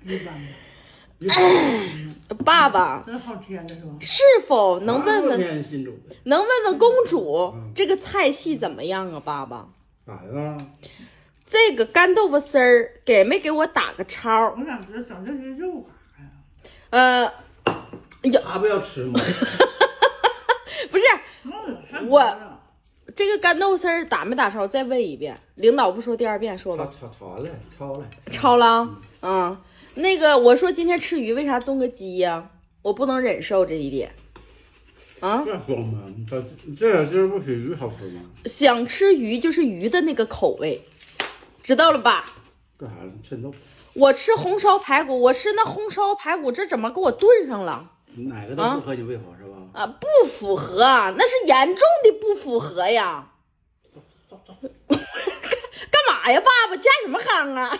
一般爸爸，那好甜的是吧？是否能问问公主这个菜系怎么样啊？爸爸，咋呀？这个干豆腐丝儿给没给我打个抄？我想知道整这些肉干呀？他不要吃吗？不是，我这个干豆腐丝儿打没打抄？再问一遍，领导不说第二遍，说吧。抄了。嗯，那个我说今天吃鱼，为啥炖个鸡呀？我不能忍受这一点。啊？这说嘛，这今儿不许鱼好吃吗？想吃鱼就是鱼的那个口味，知道了吧？干啥？抻豆。我吃红烧排骨，我吃那红烧排骨，这怎么给我炖上了？哪个都不合你胃口是吧？啊，不符合，那是严重的不符合呀！干嘛呀，爸爸加什么夯啊？